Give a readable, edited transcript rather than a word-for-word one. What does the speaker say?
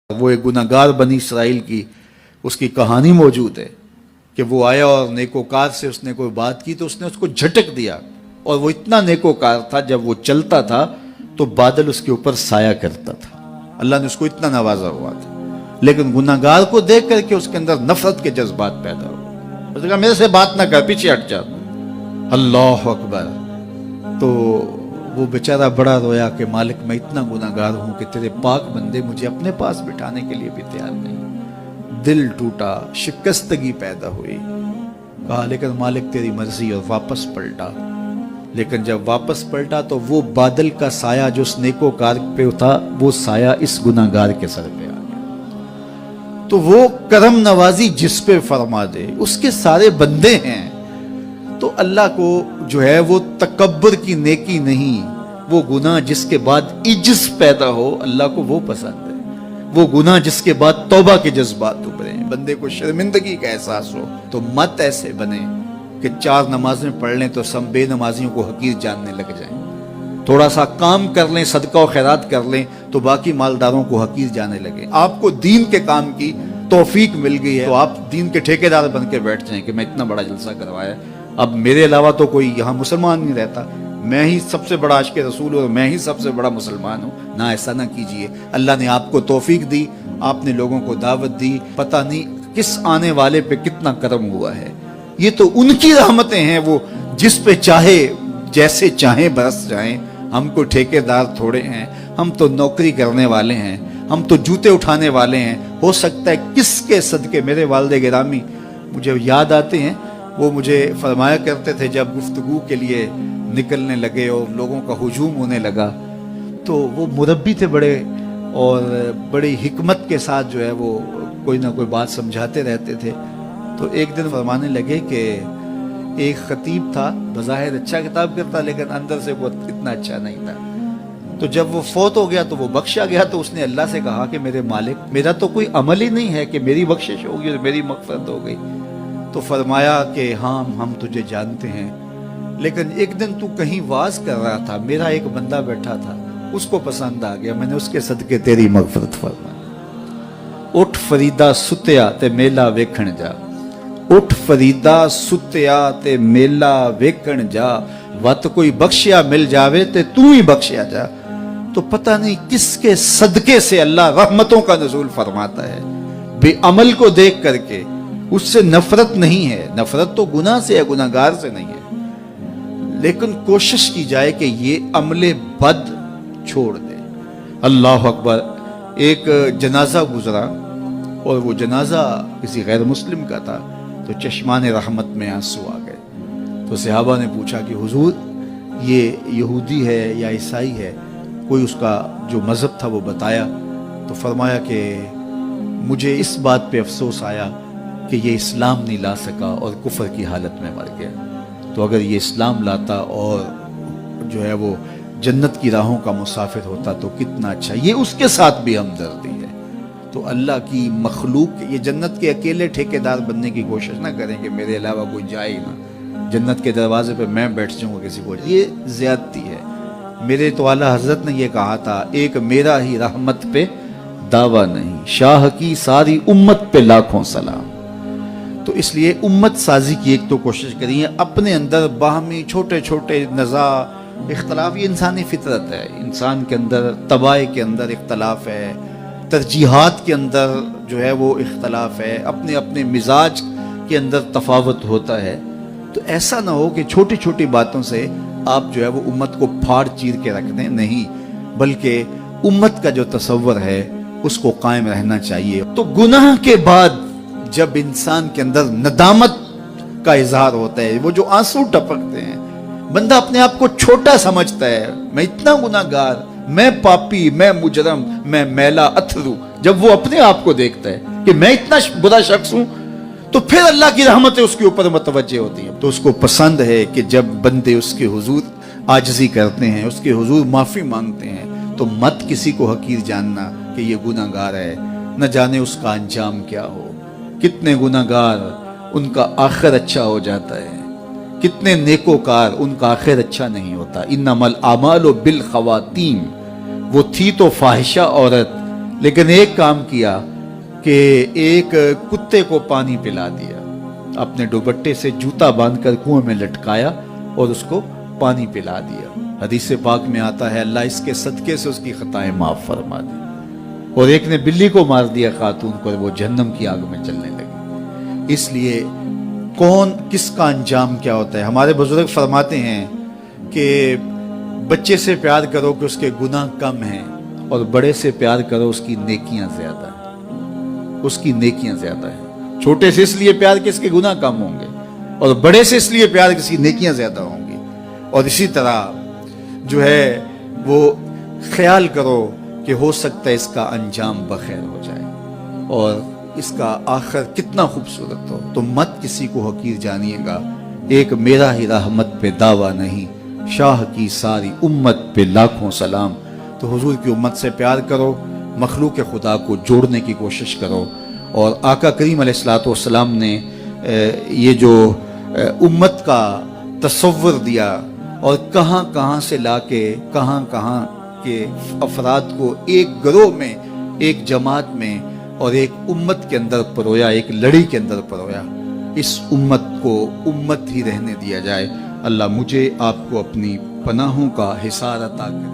وہ ایک گناہگار بنی اسرائیل کی اس کی کہانی موجود ہے کہ وہ آیا اور نیکوکار سے اس نے کوئی بات کی تو اس نے اس کو جھٹک دیا، اور وہ اتنا نیکوکار تھا جب وہ چلتا تھا تو بادل اس کے اوپر سایہ کرتا تھا۔ اللہ نے اس کو اتنا نوازا ہوا تھا، لیکن گناہگار کو دیکھ کر کے اس کے اندر نفرت کے جذبات پیدا ہوئے۔ اس نے کہا میرے سے بات نہ کر، پیچھے ہٹ جا۔ اللہ اکبر۔ تو وہ بیچارہ بڑا رویا کہ مالک میں اتنا گناہگار ہوں کہ تیرے پاک بندے مجھے اپنے پاس بٹھانے کے لیے بھی تیار نہیں۔ دل ٹوٹا، شکستگی پیدا ہوئی۔ کہا لیکن مالک تیری مرضی، اور واپس پلٹا۔ لیکن جب واپس پلٹا تو وہ بادل کا سایہ جو اس نیکوکار پہ تھا، وہ سایہ اس گناہگار کے سر پہ آ گیا۔ تو وہ کرم نوازی جس پہ فرما دے، اس کے سارے بندے ہیں۔ تو اللہ کو جو ہے وہ تکبر کی نیکی نہیں، وہ گناہ جس کے بعد عجز پیدا ہو، اللہ کو وہ پسند ہے۔ وہ گناہ جس کے بعد توبہ کے جذبات ابھرے، بندے کو شرمندگی کا احساس ہو۔ تو مت ایسے بنے کہ 4 نمازیں پڑھ لیں تو سب بے نمازیوں کو حقیر جاننے لگ جائیں، تھوڑا سا کام کر لیں، صدقہ و خیرات کر لیں تو باقی مالداروں کو حقیر جانے لگے۔ آپ کو دین کے کام کی توفیق مل گئی ہے تو آپ دین کے ٹھیکیدار بن کے بیٹھ جائیں کہ میں اتنا بڑا جلسہ کروایا، اب میرے علاوہ تو کوئی یہاں مسلمان نہیں رہتا، میں ہی سب سے بڑا عاشق رسول ہوں، میں ہی سب سے بڑا مسلمان ہوں۔ نہ، ایسا نہ کیجئے۔ اللہ نے آپ کو توفیق دی، آپ نے لوگوں کو دعوت دی، پتہ نہیں کس آنے والے پہ کتنا کرم ہوا ہے۔ یہ تو ان کی رحمتیں ہیں، وہ جس پہ چاہے جیسے چاہیں برس جائیں۔ ہم کو ٹھیکیدار تھوڑے ہیں، ہم تو نوکری کرنے والے ہیں، ہم تو جوتے اٹھانے والے ہیں۔ ہو سکتا ہے کس کے صدقے میرے والد گرامی مجھے یاد آتے ہیں، وہ مجھے فرمایا کرتے تھے جب گفتگو کے لیے نکلنے لگے اور لوگوں کا ہجوم ہونے لگا، تو وہ مربی تھے بڑے، اور بڑی حکمت کے ساتھ جو ہے وہ کوئی نہ کوئی بات سمجھاتے رہتے تھے۔ تو ایک دن فرمانے لگے کہ ایک خطیب تھا، بظاہر اچھا کتاب کرتا لیکن اندر سے وہ اتنا اچھا نہیں تھا۔ تو جب وہ فوت ہو گیا تو وہ بخشا گیا، تو اس نے اللہ سے کہا کہ میرے مالک، میرا تو کوئی عمل ہی نہیں ہے کہ میری بخشش ہوگی اور میری مغفرت ہو گئی۔ تو فرمایا کہ ہاں ہم تجھے جانتے ہیں، لیکن ایک دن تو کہیں واز کر رہا تھا، میرا ایک بندہ بیٹھا تھا، اس کو پسند آ گیا، میں نے اس کے صدقے تیری مغفرت فرمائی۔ اٹھ فریدا ستیا تے میلا ویکھن جا، اٹھ فریدا ستیا تے میلا ویکھن جا، وت کوئی بخشیا مل جاوے تے تو ہی بخشیا جا۔ تو پتہ نہیں کس کے صدقے سے اللہ رحمتوں کا نزول فرماتا ہے۔ بے عمل کو دیکھ کر کے اس سے نفرت نہیں ہے، نفرت تو گناہ سے ہے، گناہگار سے نہیں ہے، لیکن کوشش کی جائے کہ یہ عمل بد چھوڑ دے۔ اللہ اکبر۔ ایک جنازہ گزرا اور وہ جنازہ کسی غیر مسلم کا تھا، تو چشمان رحمت میں آنسو آ گئے۔ تو صحابہ نے پوچھا کہ حضور یہ یہودی ہے یا عیسائی ہے؟ کوئی اس کا جو مذہب تھا وہ بتایا۔ تو فرمایا کہ مجھے اس بات پہ افسوس آیا کہ یہ اسلام نہیں لا سکا اور کفر کی حالت میں مر گیا، تو اگر یہ اسلام لاتا اور جو ہے وہ جنت کی راہوں کا مسافر ہوتا تو کتنا اچھا۔ یہ اس کے ساتھ بھی ہمدردی ہے۔ تو اللہ کی مخلوق، یہ جنت کے اکیلے ٹھیکیدار بننے کی کوشش نہ کریں کہ میرے علاوہ کوئی جائے ہی نہ، جنت کے دروازے پہ میں بیٹھ جاؤں گا کسی کو، یہ زیادتی ہے۔ میرے تو اعلیٰ حضرت نے یہ کہا تھا، ایک میرا ہی رحمت پہ دعویٰ نہیں، شاہ کی ساری امت پہ لاکھوں سلام۔ تو اس لیے امت سازی کی ایک تو کوشش کریے، اپنے اندر باہمی چھوٹے چھوٹے نزاع اختلاف، یہ انسانی فطرت ہے، انسان کے اندر طبائع کے اندر اختلاف ہے، ترجیحات کے اندر جو ہے وہ اختلاف ہے، اپنے اپنے مزاج کے اندر تفاوت ہوتا ہے۔ تو ایسا نہ ہو کہ چھوٹی چھوٹی باتوں سے آپ جو ہے وہ امت کو پھاڑ چیر کے رکھ دیں، نہیں، بلکہ امت کا جو تصور ہے اس کو قائم رہنا چاہیے۔ تو گناہ کے بعد جب انسان کے اندر ندامت کا اظہار ہوتا ہے، وہ جو آنسو ٹپکتے ہیں، بندہ اپنے آپ کو چھوٹا سمجھتا ہے، میں اتنا گناہگار، میں پاپی، میں مجرم، میں میلا اتھرو، جب وہ اپنے آپ کو دیکھتا ہے کہ میں اتنا برا شخص ہوں، تو پھر اللہ کی رحمتیں اس کے اوپر متوجہ ہوتی ہیں۔ تو اس کو پسند ہے کہ جب بندے اس کے حضور عاجزی کرتے ہیں، اس کے حضور معافی مانگتے ہیں، تو مت کسی کو حقیر جاننا کہ یہ گناہگار ہے، نہ جانے اس کا انجام کیا ہو۔ کتنے گناہگار ان کا آخر اچھا ہو جاتا ہے، کتنے نیکوکار ان کا آخر اچھا نہیں ہوتا۔ انما الاعمال بالخواتیم، وہ تھی تو فاحشہ عورت لیکن ایک کام کیا کہ ایک کتے کو پانی پلا دیا، اپنے دوپٹے سے جوتا باندھ کر کنویں میں لٹکایا اور اس کو پانی پلا دیا۔ حدیث پاک میں آتا ہے اللہ اس کے صدقے سے اس کی خطائیں معاف فرما دی۔ اور ایک نے بلی کو مار دیا خاتون کو، اور وہ جہنم کی آگ میں جلنے لگی۔ اس لیے کون کس کا انجام کیا ہوتا ہے؟ ہمارے بزرگ فرماتے ہیں کہ بچے سے پیار کرو کہ اس کے گناہ کم ہیں، اور بڑے سے پیار کرو اس کی نیکیاں زیادہ ہیں، اس کی نیکیاں زیادہ ہیں۔ چھوٹے سے اس لیے پیار کہ اس کے گناہ کم ہوں گے، اور بڑے سے اس لیے پیار کہ اس کی نیکیاں زیادہ ہوں گی۔ اور اسی طرح جو ہے وہ خیال کرو کہ ہو سکتا ہے اس کا انجام بخیر ہو جائے اور اس کا آخر کتنا خوبصورت ہو۔ تو مت کسی کو حقیر جانیے گا۔ ایک میرا ہی رحمت پہ دعویٰ نہیں، شاہ کی ساری امت پہ لاکھوں سلام۔ تو حضور کی امت سے پیار کرو، مخلوق خدا کو جوڑنے کی کوشش کرو۔ اور آقا کریم علیہ الصلوۃ والسلام نے یہ جو امت کا تصور دیا اور کہاں کہاں سے لا کے کہاں کہاں کے افراد کو ایک گروہ میں، ایک جماعت میں اور ایک امت کے اندر پرویا، ایک لڑی کے اندر پرویا۔ اس امت کو امت ہی رہنے دیا جائے۔ اللہ مجھے آپ کو اپنی پناہوں کا حصار عطا کرے۔